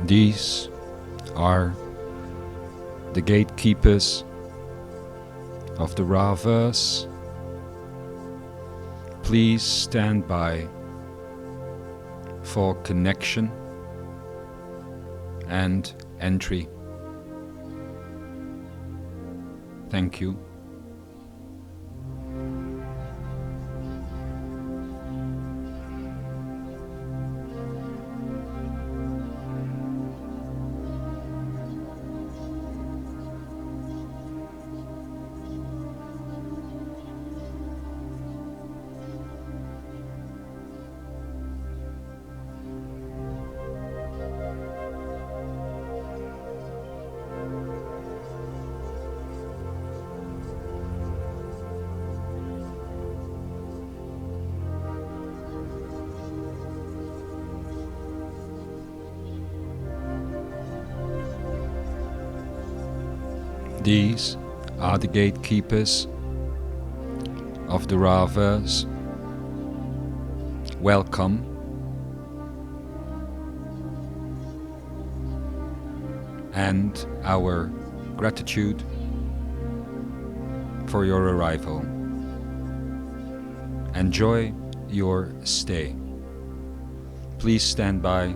These are the gatekeepers of the Ra verse. Please stand by for connection and entry. Thank you. These are the gatekeepers of the Ra verse. Welcome. And our gratitude for your arrival. Enjoy your stay. Please stand by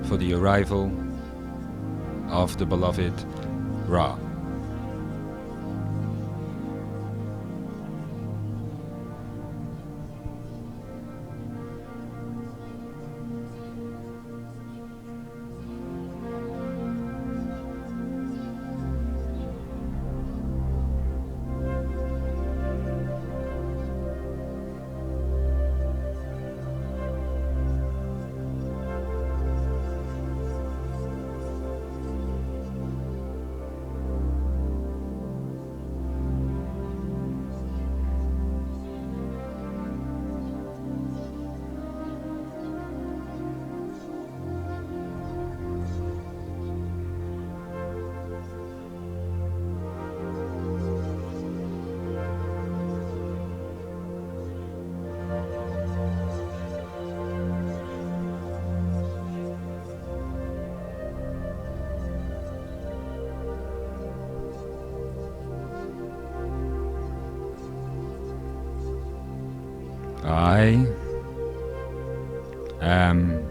for the arrival of the beloved Ra. I am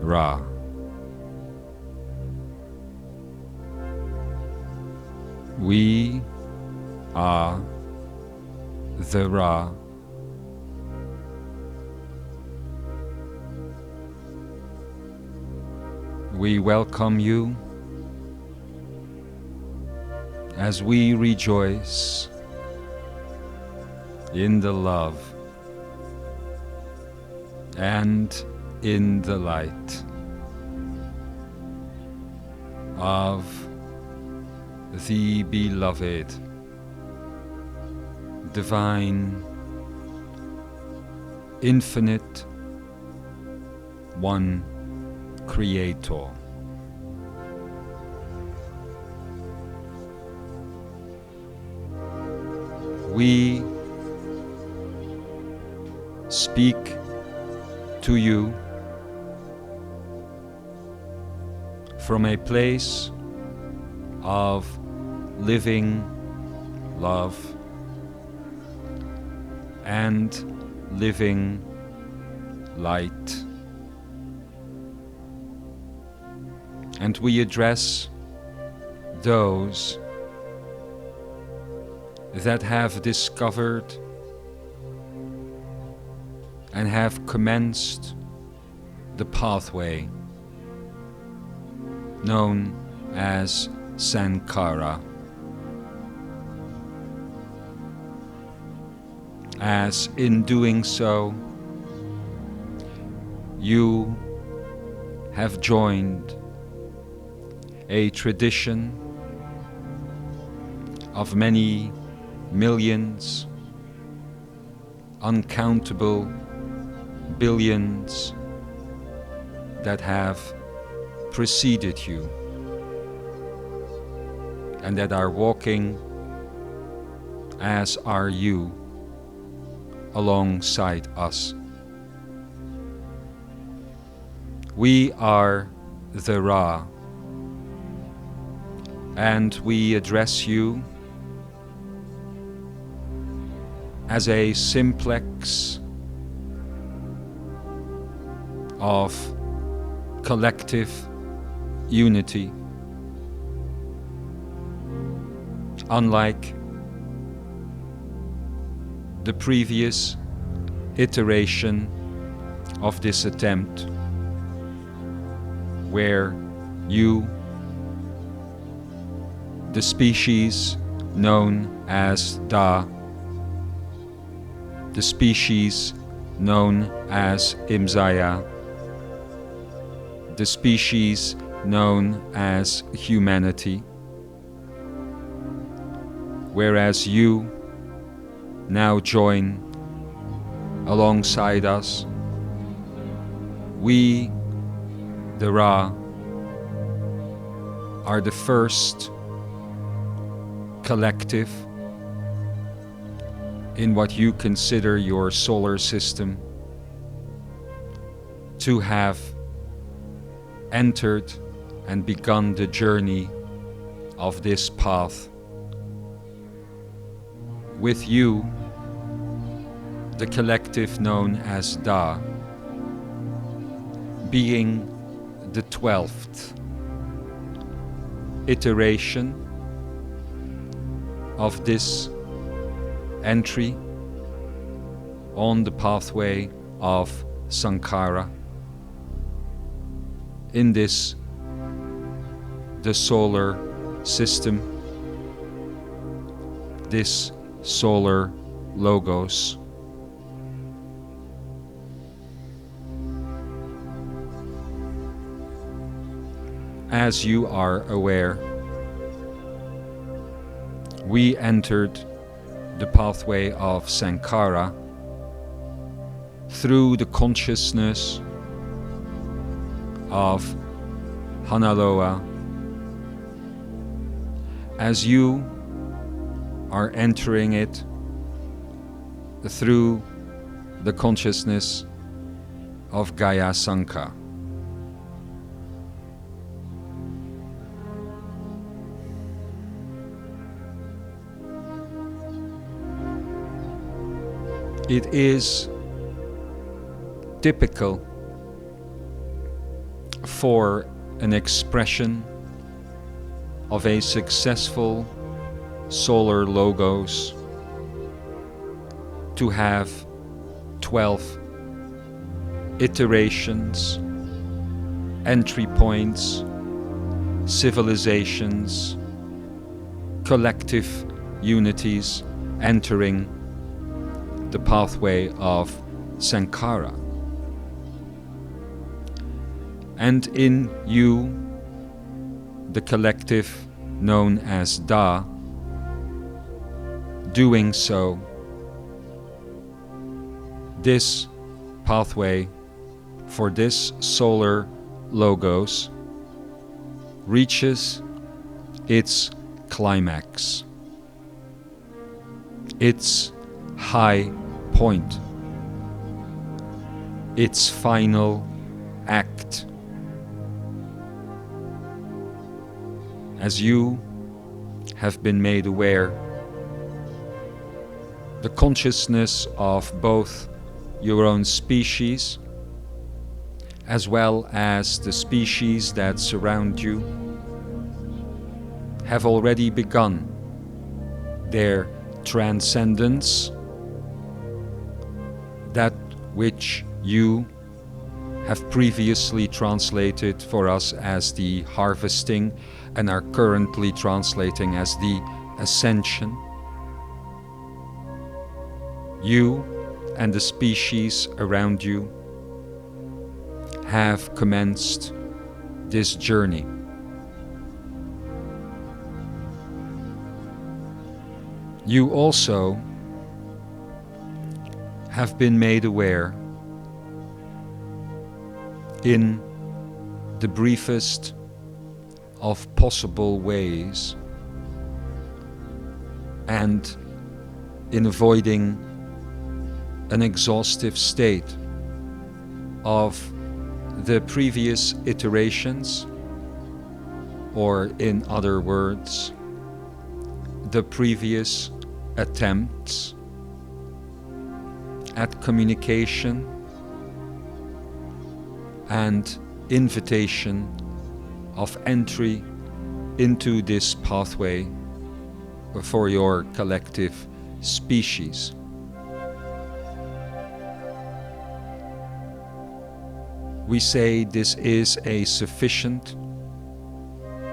Ra. We are the Ra. We welcome you as we rejoice in the love and in the light of the beloved divine, infinite one Creator. We speak to you from a place of living love and living light. And we address those that have discovered and have commenced the pathway known as Sankara, as in doing so you have joined a tradition of many millions, uncountable billions that have preceded you and that are walking, as are you, alongside us. We are the Ra, and we address you as a simplex of collective unity, unlike the previous iteration of this attempt, where you, the species known as Da, the species known as Imzaia, the species known as humanity, whereas you now join alongside us. We, the Ra, are the first collective in what you consider your solar system to have entered and begun the journey of this path. With you, the collective known as Da, being the 12th iteration of this entry on the pathway of Sankara. In this, the solar system, this solar logos. As you are aware, we entered the pathway of Sankara through the consciousness of Hanaloa. As you are entering it through the consciousness of Gaya Sankha. It is typical for an expression of a successful solar logos to have 12 iterations, entry points, civilizations, collective unities entering the pathway of Sankara. And in you, the collective known as Da, doing so, this pathway for this solar logos reaches its climax, its high point, its final act. As you have been made aware, the consciousness of both your own species as well as the species that surround you have already begun their transcendence, that which you have previously translated for us as the harvesting and are currently translating as the ascension. You and the species around you have commenced this journey. You also have been made aware in the briefest of possible ways and in avoiding an exhaustive state of the previous iterations, or in other words, the previous attempts at communication and invitation of entry into this pathway for your collective species. We say this is a sufficient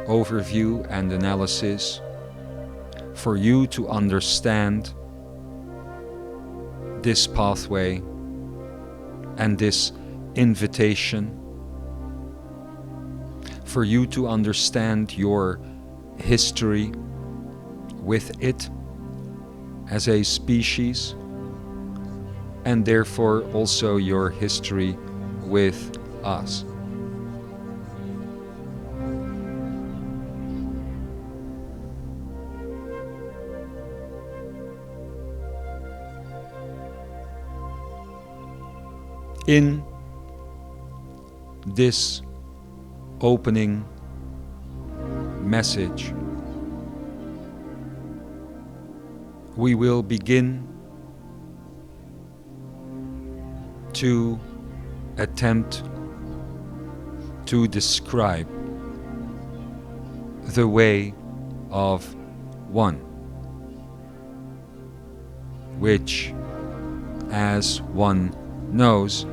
overview and analysis for you to understand this pathway and this invitation, for you to understand your history with it as a species, and therefore also your history with us. In this opening message, we will begin to attempt to describe the way of one, which, as one knows,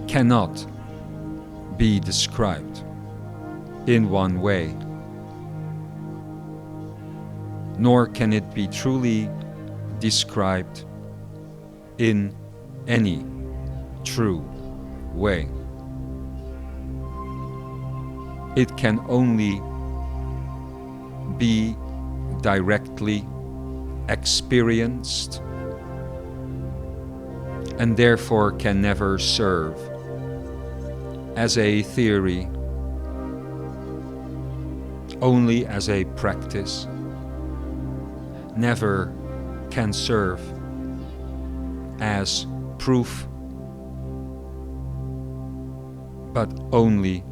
cannot be described in one way, nor can it be truly described in any true way. It can only be directly experienced, and therefore can never serve as a theory, only as a practice, never can serve as proof, but only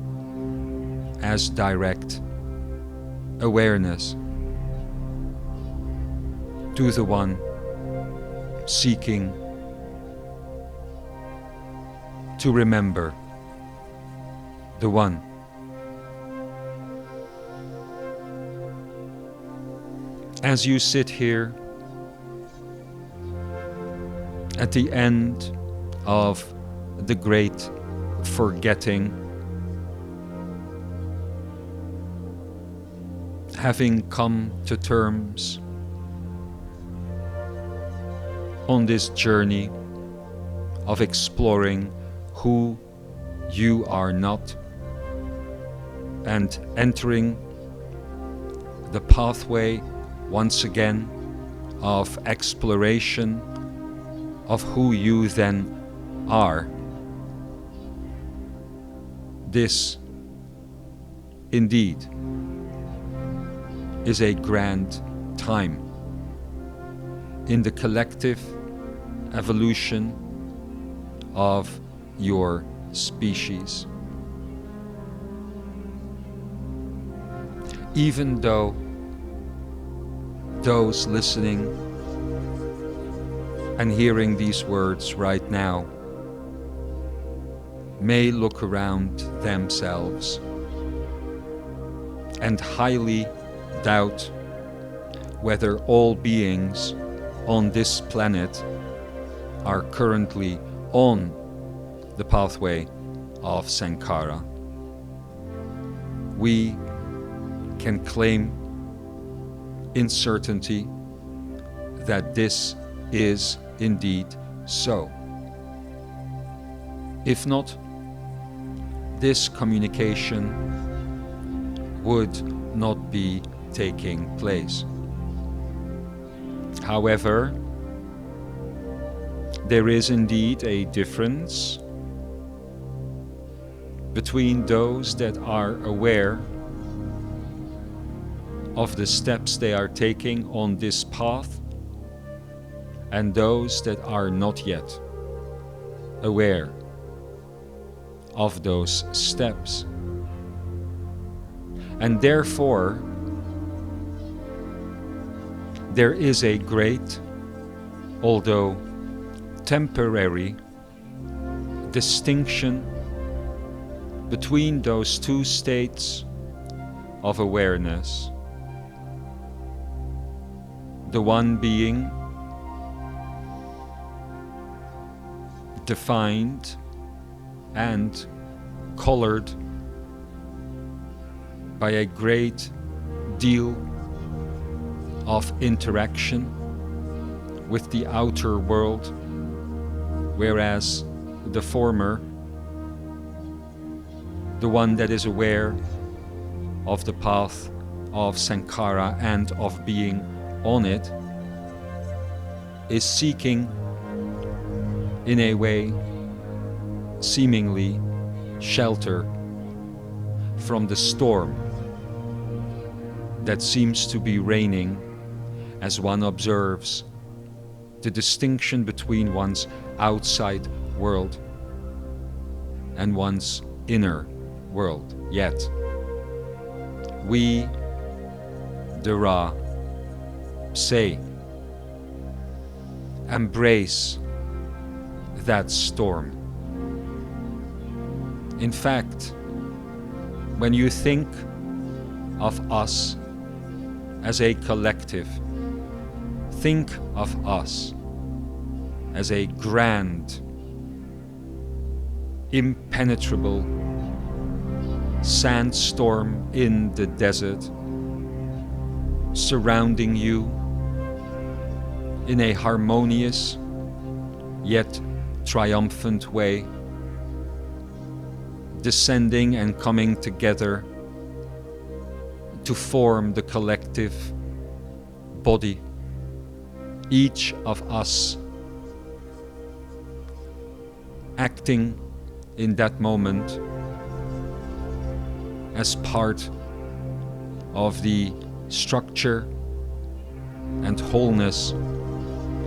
as direct awareness to the one seeking to remember the one. As you sit here at the end of the great forgetting, having come to terms on this journey of exploring who you are not, and entering the pathway once again of exploration of who you then are. This indeed is a grand time in the collective evolution of your species. Even though those listening and hearing these words right now may look around themselves and highly doubt whether all beings on this planet are currently on the pathway of Sankara, we can claim in certainty that this is indeed so. If not, this communication would not be taking place. However, there is indeed a difference between those that are aware of the steps they are taking on this path and those that are not yet aware of those steps. And therefore, there is a great, although temporary, distinction between those two states of awareness. The one being defined and colored by a great deal of interaction with the outer world, whereas the former, the one that is aware of the path of sankhara and of being on it, is seeking, in a way, seemingly shelter from the storm that seems to be reigning as one observes the distinction between one's outside world and one's inner world. Yet, we, the Ra, say, embrace that storm. In fact, when you think of us as a collective, think of us as a grand, impenetrable sandstorm in the desert, surrounding you in a harmonious yet triumphant way, descending and coming together to form the collective body, each of us acting in that moment as part of the structure and wholeness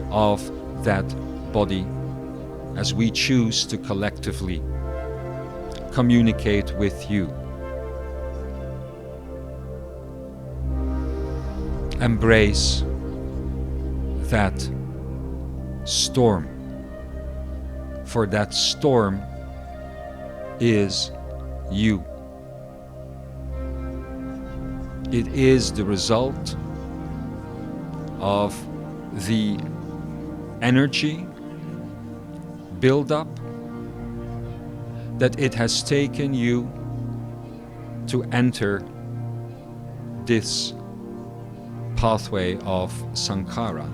of that body, as we choose to collectively communicate with you. Embrace that storm, for that storm is you. It is the result of the energy build-up that it has taken you to enter this pathway of sankhara.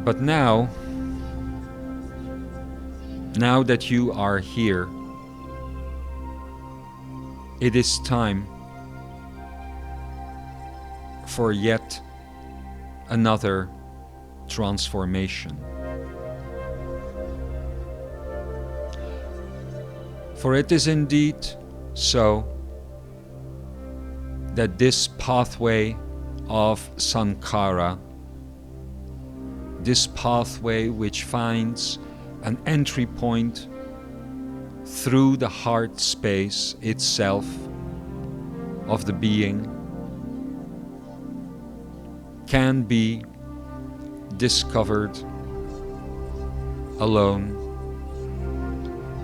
But now that you are here, it is time for yet another transformation. For it is indeed so that this pathway of sankhara, this pathway which finds an entry point through the heart space itself of the being, can be discovered alone,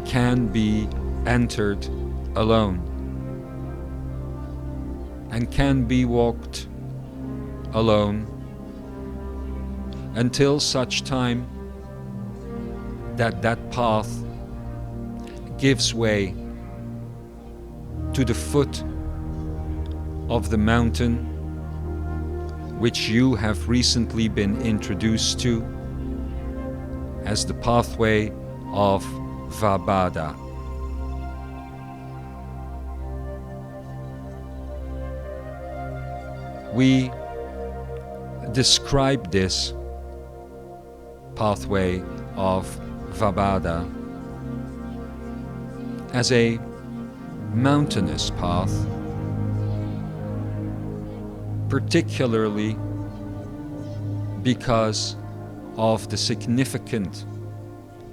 can be entered alone, and can be walked alone until such time that that path gives way to the foot of the mountain which you have recently been introduced to as the pathway of Vabhada. We describe this pathway of Vabhada as a mountainous path, particularly because of the significant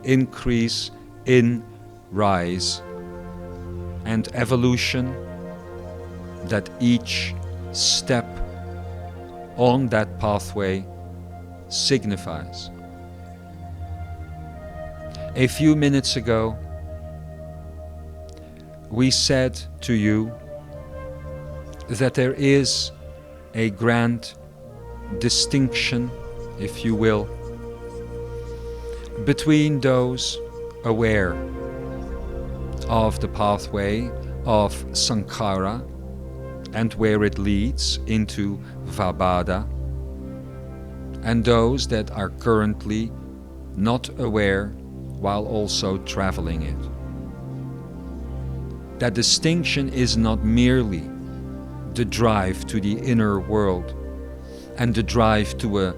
increase in rise and evolution that each step on that pathway signifies. A few minutes ago, we said to you that there is a grand distinction, if you will, between those aware of the pathway of sankhara and where it leads into vabhada, and those that are currently not aware while also traveling it. That distinction is not merely the drive to the inner world and the drive to a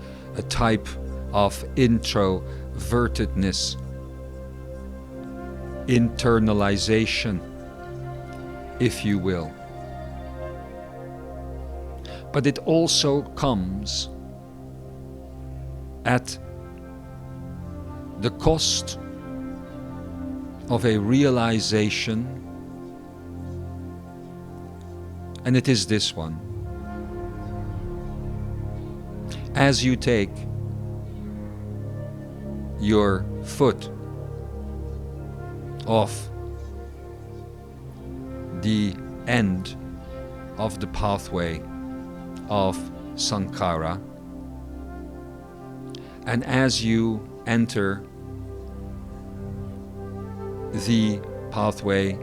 type of introvertedness, internalization, if you will. But it also comes at the cost of a realization, and it is this one. As you take your foot off the end of the pathway of sankhara, and as you enter the pathway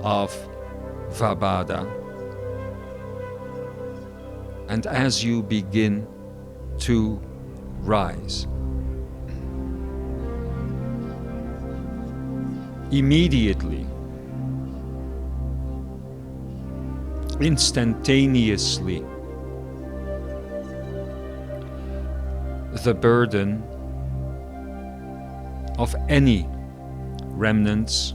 of vabhada, and as you begin to rise, immediately, instantaneously, the burden of any remnants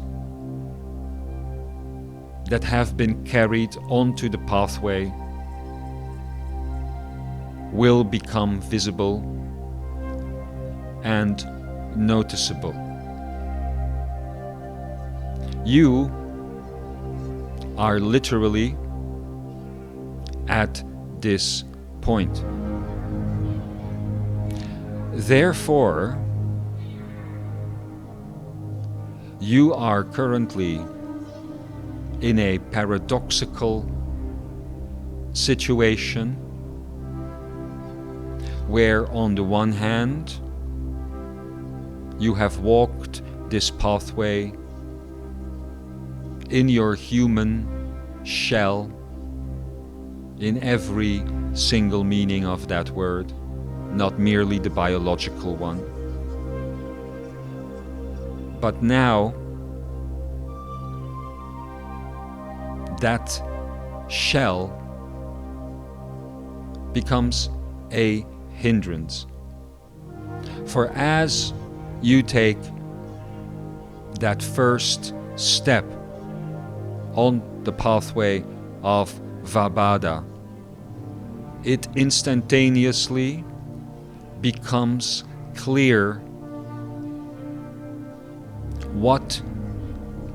that have been carried onto the pathway will become visible and noticeable. You are literally at this point. Therefore, you are currently in a paradoxical situation where, on the one hand, you have walked this pathway in your human shell, in every single meaning of that word, not merely the biological one. But now, that shell becomes a hindrance. For as you take that first step on the pathway of vabhada, it instantaneously becomes clear what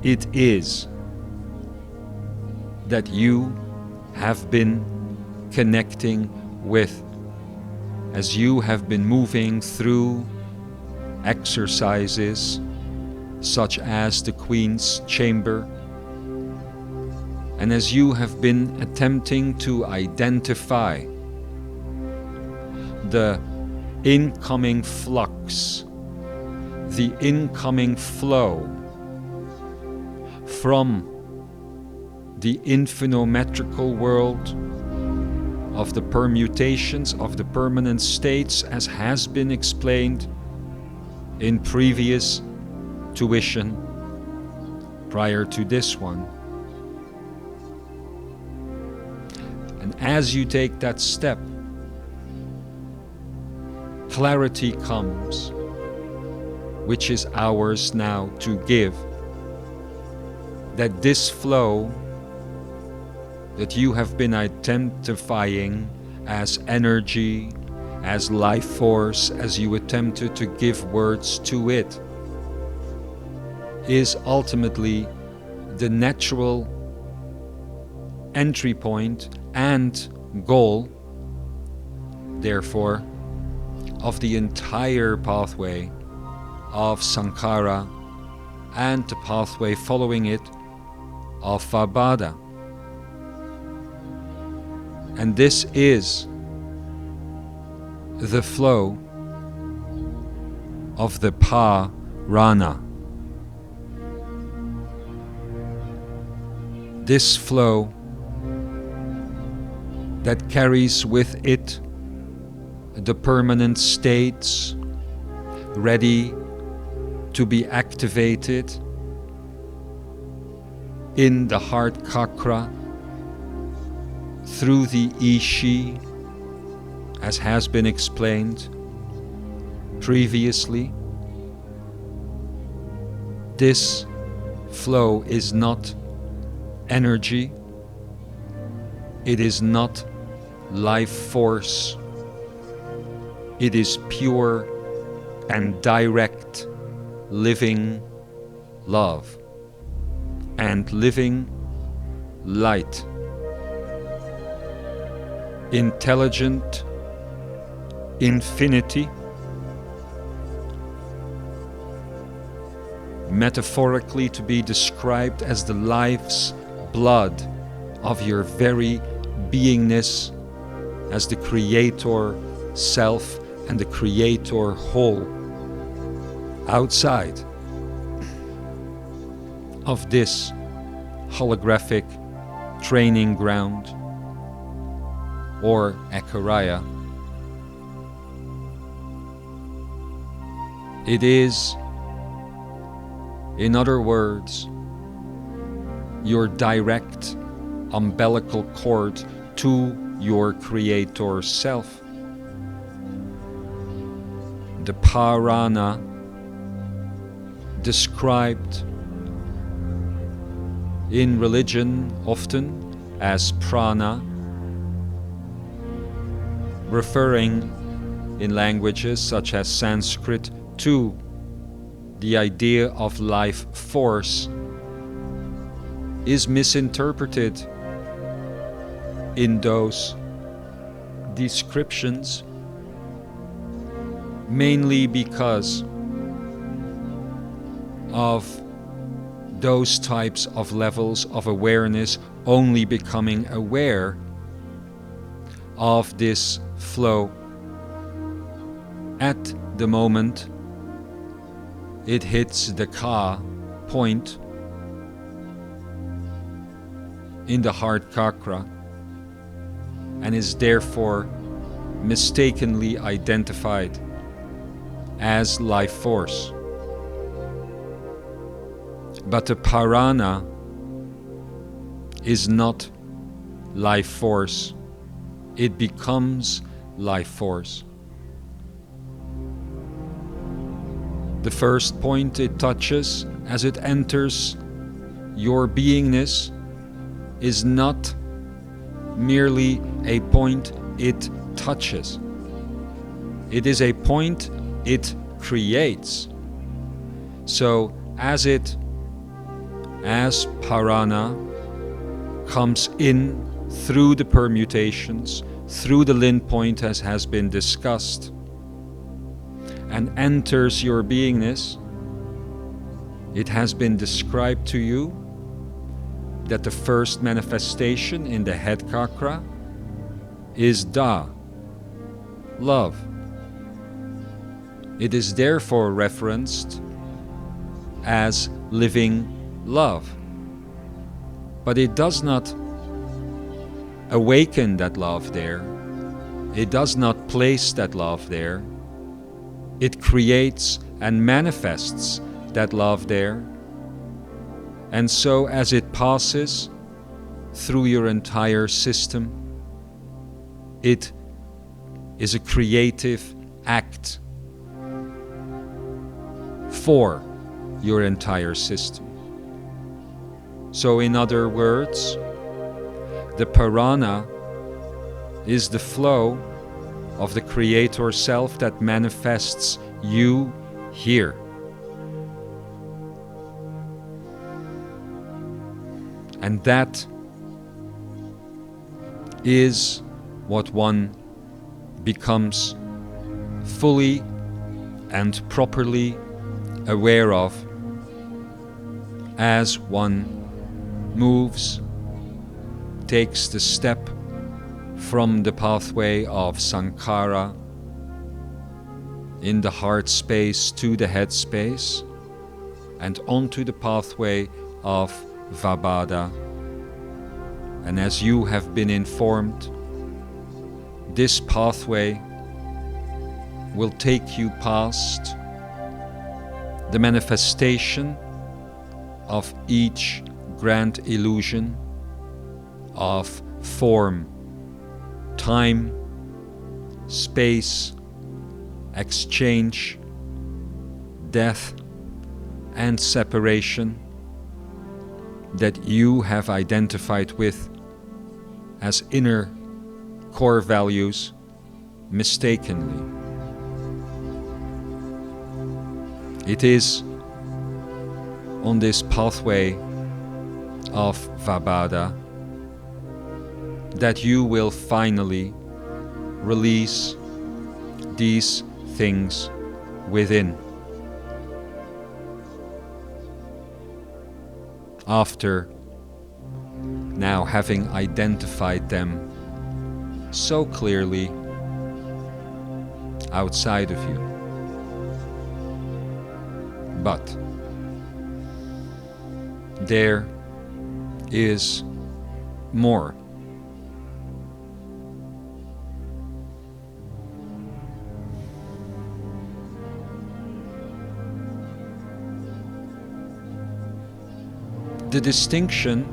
it is that you have been connecting with as you have been moving through exercises such as the Queen's Chamber, and as you have been attempting to identify the incoming flux, the incoming flow from the infinitometrical world of the permutations of the permanent states, as has been explained in previous tuition prior to this one. And as you take that step, clarity comes, which is ours now to give, that this flow that you have been identifying as energy, as life force, as you attempted to give words to it, is ultimately the natural entry point and goal, therefore, of the entire pathway of Sankhara and the pathway following it of Vabhada. And this is the flow of the Prana. This flow that carries with it the permanent states ready to be activated in the heart chakra through the Ishi, as has been explained previously. This flow is not energy, it is not life force, it is pure and direct living love and living light. Intelligent infinity, metaphorically to be described as the life's blood of your very beingness as the creator self and the creator whole, outside of this holographic training ground or Akaraya. It is, in other words, your direct umbilical cord to your creator self. The Prana, described in religion often as prana, referring in languages such as Sanskrit to the idea of life force, is misinterpreted in those descriptions, mainly because of those types of levels of awareness only becoming aware of this flow at the moment it hits the Ka point in the heart chakra and is therefore mistakenly identified as life force. But the Prana is not life force. It becomes life force. The first point it touches as it enters your beingness is not merely a point it touches. It is a point it creates. So as Prana comes in through the permutations, through the lin point as has been discussed, and enters your beingness, it has been described to you that the first manifestation in the head chakra is Da, love. It is therefore referenced as living love. But it does not awaken that love there. It does not place that love there. It creates and manifests that love there. And so as it passes through your entire system, it is a creative act for your entire system. So in other words, the Prana is the flow of the Creator Self that manifests you here. And that is what one becomes fully and properly aware of as one moves, takes the step from the pathway of Sankhara in the heart space to the head space and onto the pathway of Vabhada. And as you have been informed, this pathway will take you past the manifestation of each grand illusion of form, time, space, exchange, death, and separation that you have identified with as inner core values mistakenly. It is on this pathway of Vabhada that you will finally release these things within. After now having identified them so clearly outside of you. But there is more. The distinction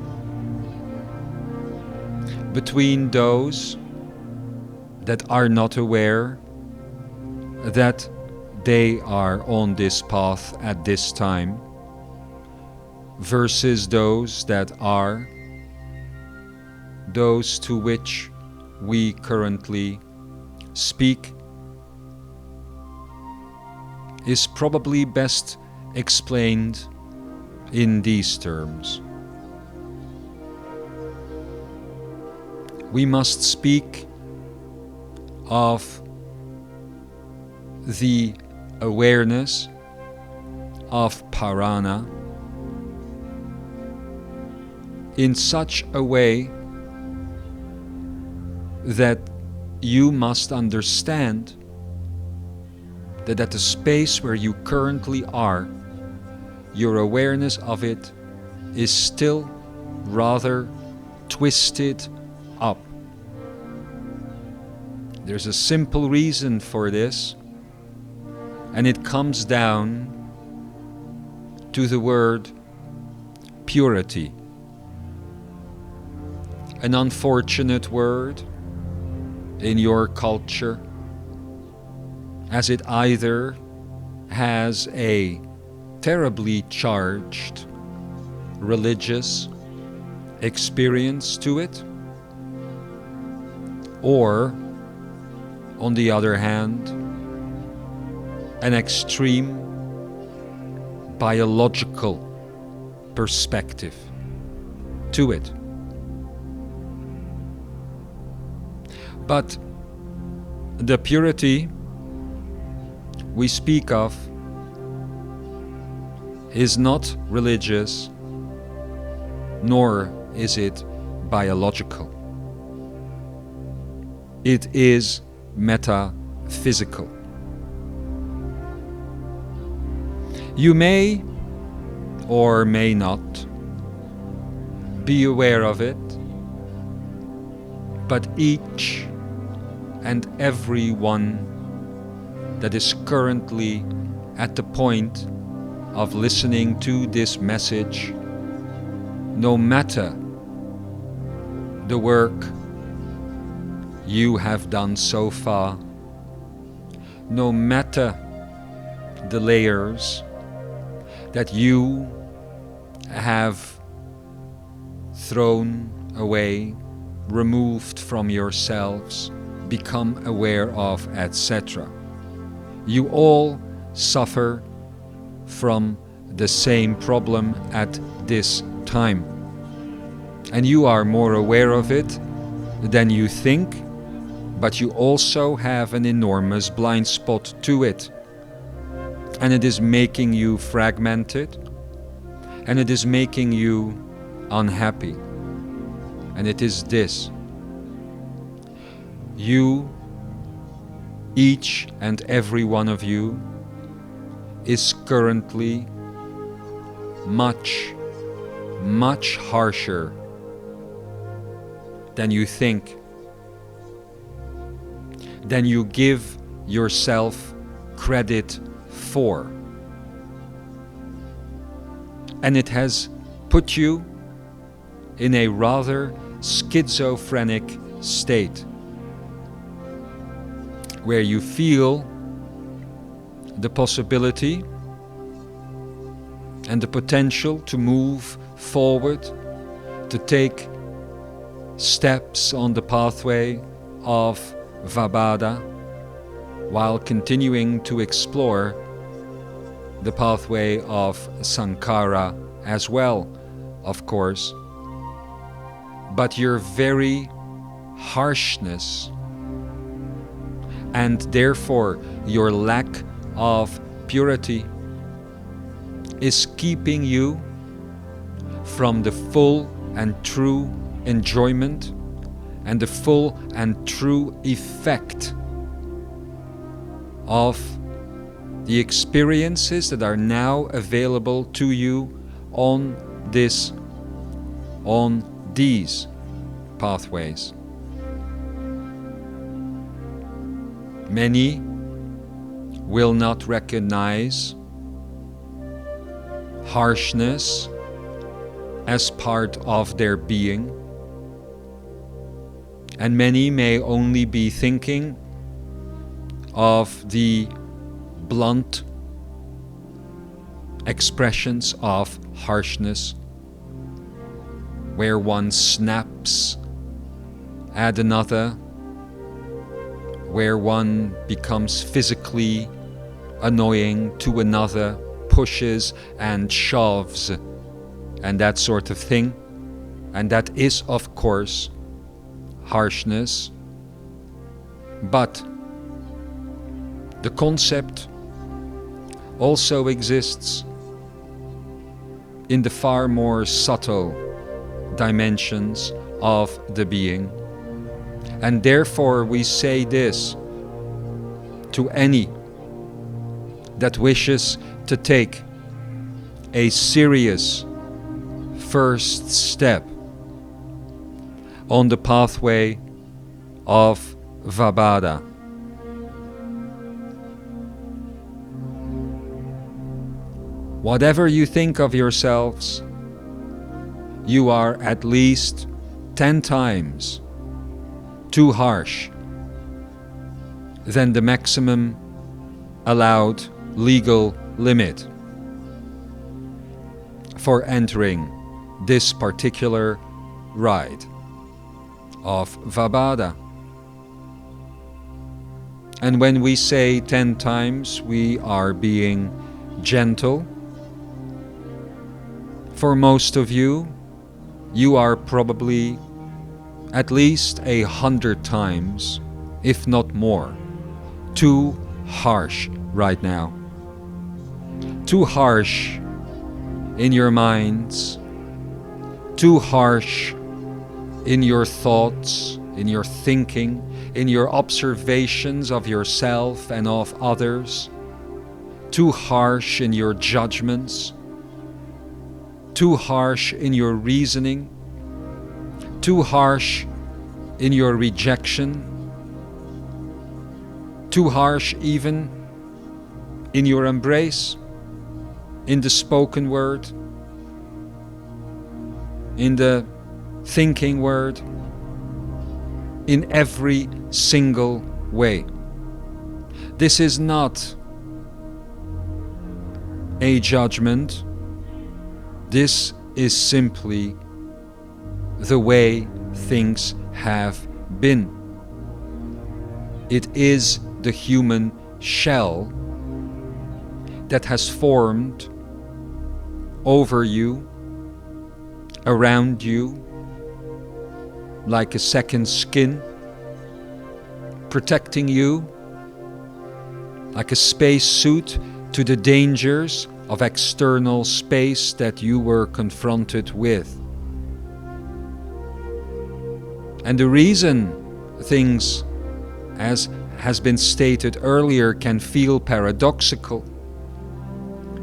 between those that are not aware that they are on this path at this time versus those that are, those to which we currently speak, is probably best explained in these terms. We must speak of the awareness of Prana in such a way that you must understand that at the space where you currently are, your awareness of it is still rather twisted up. There's a simple reason for this, and it comes down to the word purity. An unfortunate word in your culture, as it either has a terribly charged religious experience to it, or, on the other hand, an extreme biological perspective to it. But the purity we speak of is not religious, nor is it biological. It is metaphysical. You may or may not be aware of it, but each and every one that is currently at the point of listening to this message, no matter the work you have done so far, no matter the layers that you have thrown away, removed from yourselves, become aware of, etc. You all suffer from the same problem at this time. And you are more aware of it than you think, but you also have an enormous blind spot to it. And it is making you fragmented, and it is making you unhappy. And it is this: you, each and every one of you, is currently much, much harsher than you think, than you give yourself credit for. And it has put you in a rather schizophrenic state, where you feel the possibility and the potential to move forward, to take steps on the pathway of Vabhada, while continuing to explore the pathway of Sankhara as well, of course. But your very harshness, and therefore your lack of purity, is keeping you from the full and true enjoyment and the full and true effect of the experiences that are now available to you on these pathways. Many will not recognize harshness as part of their being, and many may only be thinking of the blunt expressions of harshness, where one snaps at another, where one becomes physically annoying to another, pushes and shoves, and that sort of thing. And that is, of course, harshness. But the concept also exists in the far more subtle dimensions of the being. And therefore we say this to any that wishes to take a serious first step on the pathway of Vabhada. Whatever you think of yourselves, you are at least 10 times too harsh than the maximum allowed legal limit for entering this particular ride of Vabhada. And when we say 10 times, we are being gentle. For most of you, you are probably at least 100 times, if not more, too harsh right now. Too harsh in your minds, too harsh in your thoughts, in your thinking, in your observations of yourself and of others, too harsh in your judgments, too harsh in your reasoning, too harsh in your rejection, too harsh even in your embrace, in the spoken word, in the thinking word, in every single way. This is not a judgment. This is simply the way things have been. It is the human shell that has formed over you, around you, like a second skin, protecting you, like a space suit to the dangers of external space that you were confronted with. And the reason things, as has been stated earlier, can feel paradoxical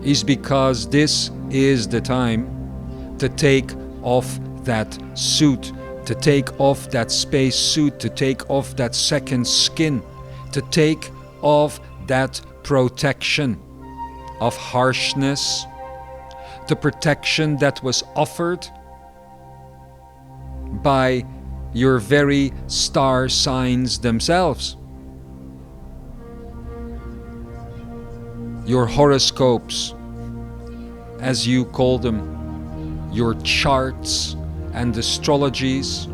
is because this is the time to take off that suit, to take off that space suit, to take off that second skin, to take off that protection of harshness, the protection that was offered by your very star signs themselves. Your horoscopes, as you call them, your charts and astrologies,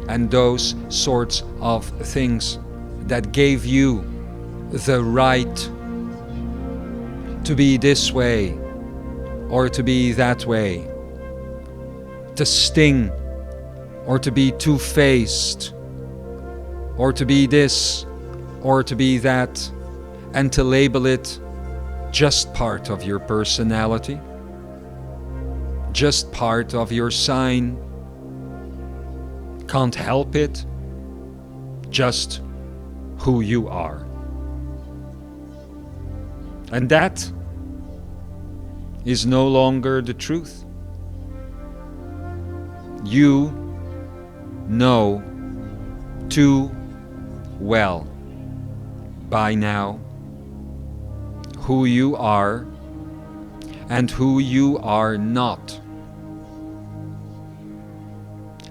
and those sorts of things that gave you the right to be this way or to be that way, to sting or to be two-faced, or to be this or to be that, and to label it just part of your personality, just part of your sign, can't help it, just who you are. And that is no longer the truth. You know too well by now who you are and who you are not.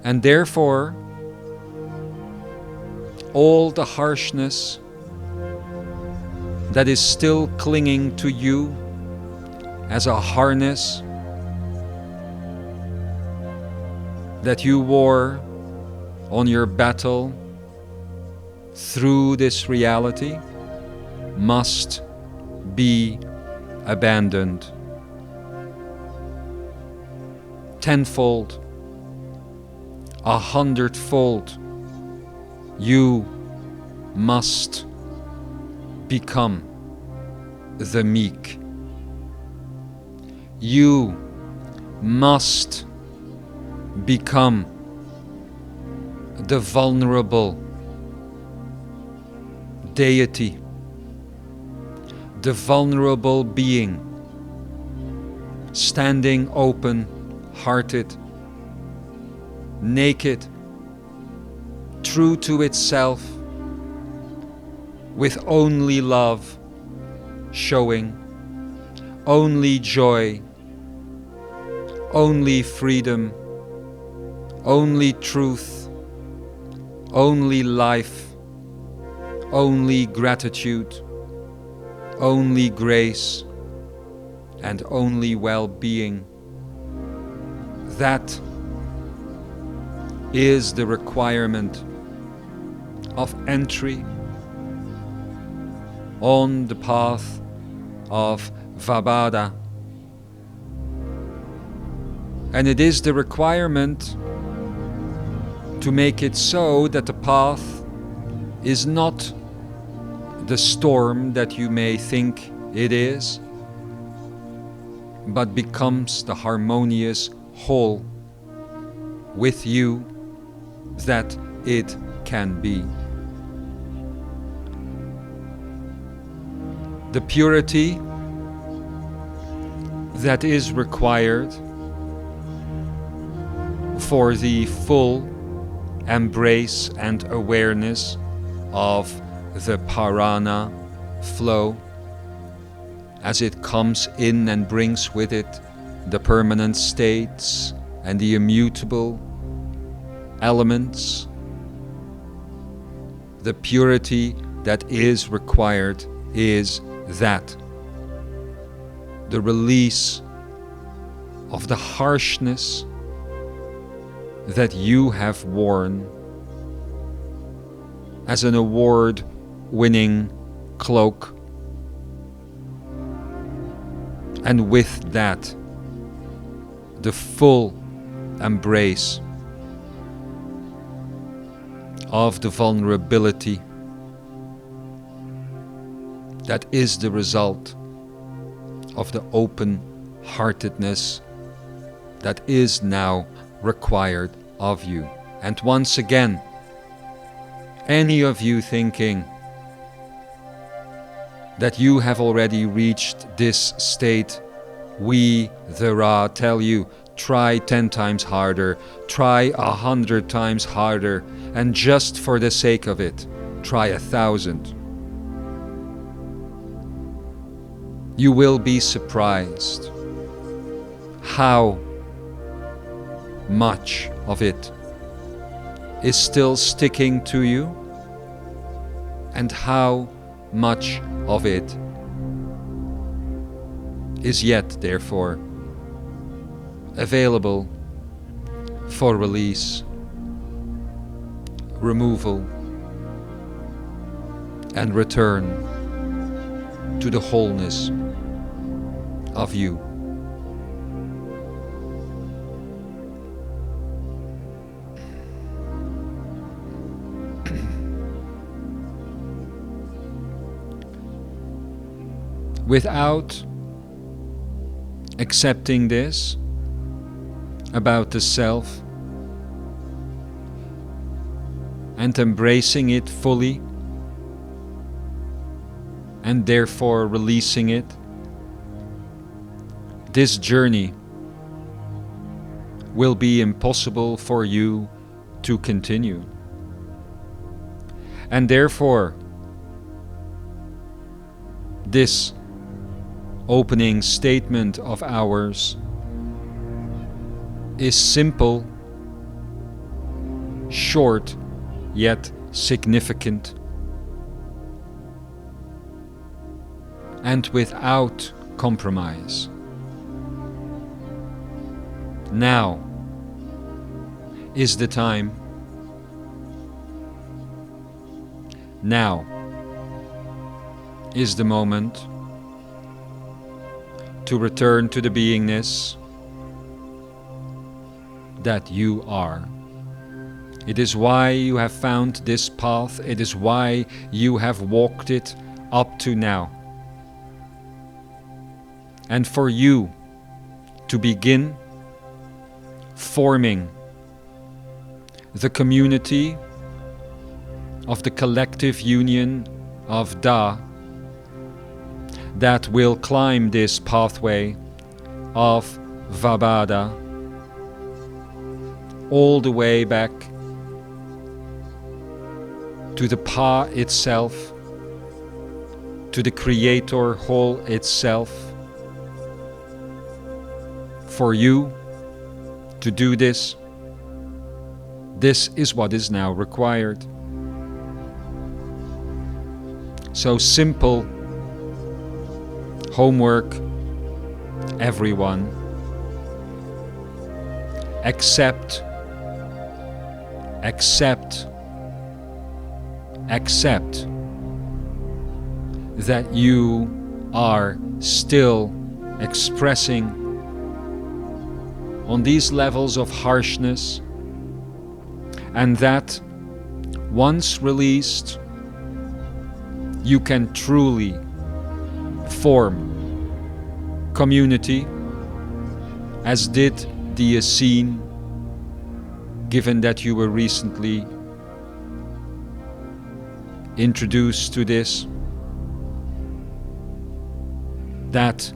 And therefore, all the harshness that is still clinging to you as a harness that you wore on your battle through this reality must be abandoned. Tenfold, 100-fold, you must become the meek. You must become the vulnerable deity, the vulnerable being, standing open-hearted, naked, true to itself, with only love showing, only joy, only freedom, only truth, only life, only gratitude, only grace, and only well-being. That is the requirement of entry on the path of Vabhada. And it is the requirement to make it so that the path is not the storm that you may think it is, but becomes the harmonious whole with you that it can be. The purity that is required for the full embrace and awareness of the Prana flow, as it comes in and brings with it the permanent states and the immutable elements. The purity that is required is that the release of the harshness that you have worn as an award-winning cloak, and with that the full embrace of the vulnerability that is the result of the open-heartedness that is now required of you. And once again, any of you thinking that you have already reached this state, we, the Ra, tell you, try 10 times harder, try 100 times harder, and just for the sake of it, try 1,000. You will be surprised how much of it is still sticking to you and how much of it is yet, therefore, available for release, removal, and return to the wholeness of you. Without accepting this about the self and embracing it fully, and therefore releasing it, this journey will be impossible for you to continue. And therefore, this opening statement of ours is simple, short, yet significant, and without compromise. Now is the time. Now is the moment to return to the beingness that you are. It is why you have found this path. It is why you have walked it up to now. And for you to begin forming the community of the collective union of Da that will climb this pathway of Vabada all the way back to the Pa itself, to the Creator Whole itself. For you to do this, this is what is now required. So simple homework, everyone. Accept that you are still expressing on these levels of harshness, and that once released, you can truly form community, as did the Essene, given that you were recently introduced to this. That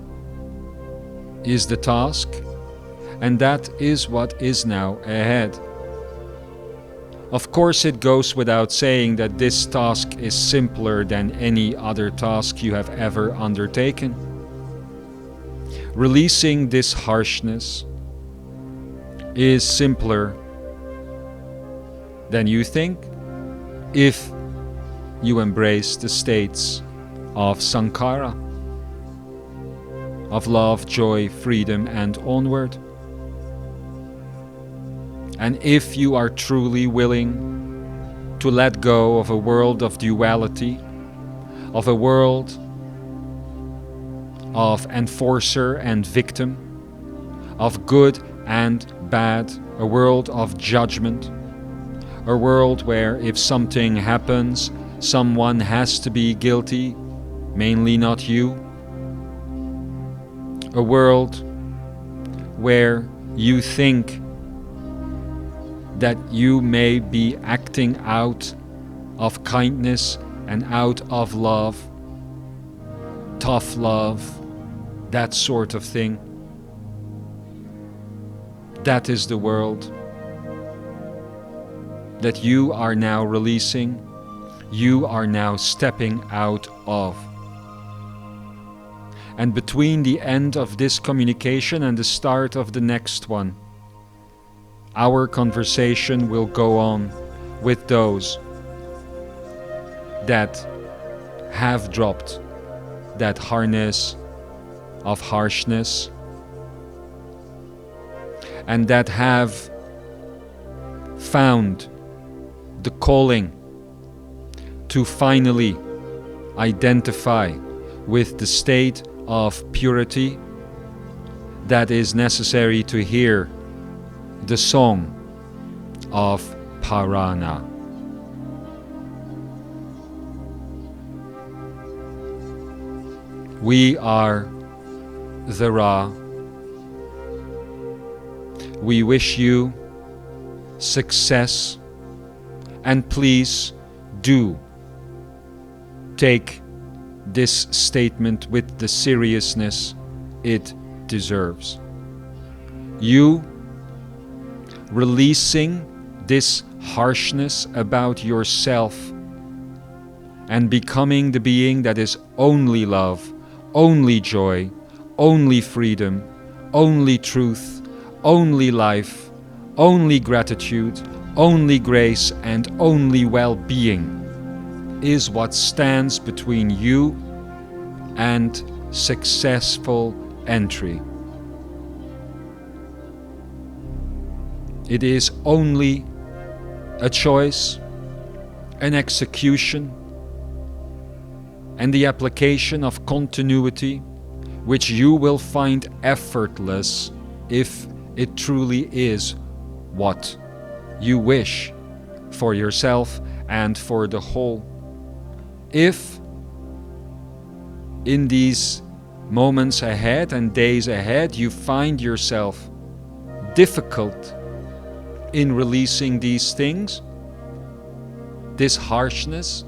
is the task, and that is what is now ahead. Of course, it goes without saying that this task is simpler than any other task you have ever undertaken. Releasing this harshness is simpler than you think if you embrace the states of Sankhara, of love, joy, freedom, and onward. And if you are truly willing to let go of a world of duality, of a world of enforcer and victim, of good and bad, a world of judgment, A world where if something happens, someone has to be guilty, mainly not you. A world where you think that you may be acting out of kindness and out of love, tough love, that sort of thing. That is the world that you are now releasing, you are now stepping out of. And between the end of this communication and the start of the next one, our conversation will go on with those that have dropped that harness of harshness and that have found the calling to finally identify with the state of purity that is necessary to hear the song of Prana. We are the Ra. We wish you success, and please do take this statement with the seriousness it deserves. You releasing this harshness about yourself and becoming the being that is only love, only joy, only freedom, only truth, only life, only gratitude, only grace, and only well-being is what stands between you and successful entry. It is only a choice, an execution, and the application of continuity, which you will find effortless if it truly is what you wish for yourself and for the whole. If in these moments ahead and days ahead you find yourself difficult in releasing these things, this harshness,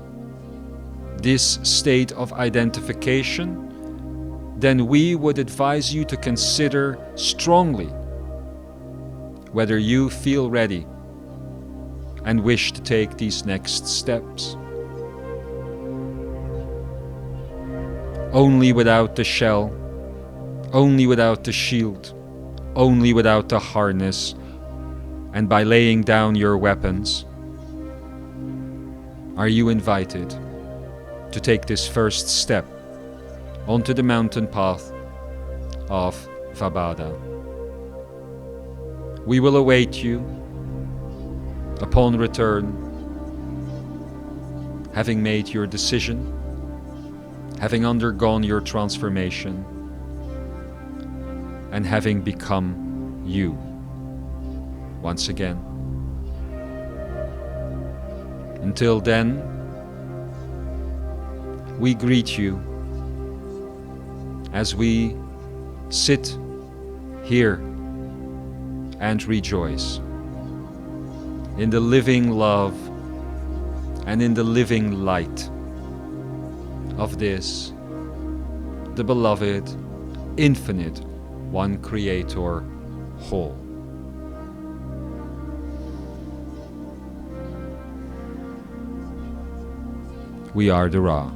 this state of identification, then we would advise you to consider strongly whether you feel ready and wish to take these next steps. Only without the shell, only without the shield, only without the harness, and by laying down your weapons, are you invited to take this first step onto the mountain path of Vabada. We will await you upon return, having made your decision, having undergone your transformation, and having become you once again. Until then, we greet you as we sit here and rejoice in the living love and in the living light of this, the beloved, infinite, one Creator, whole. We are the Ra.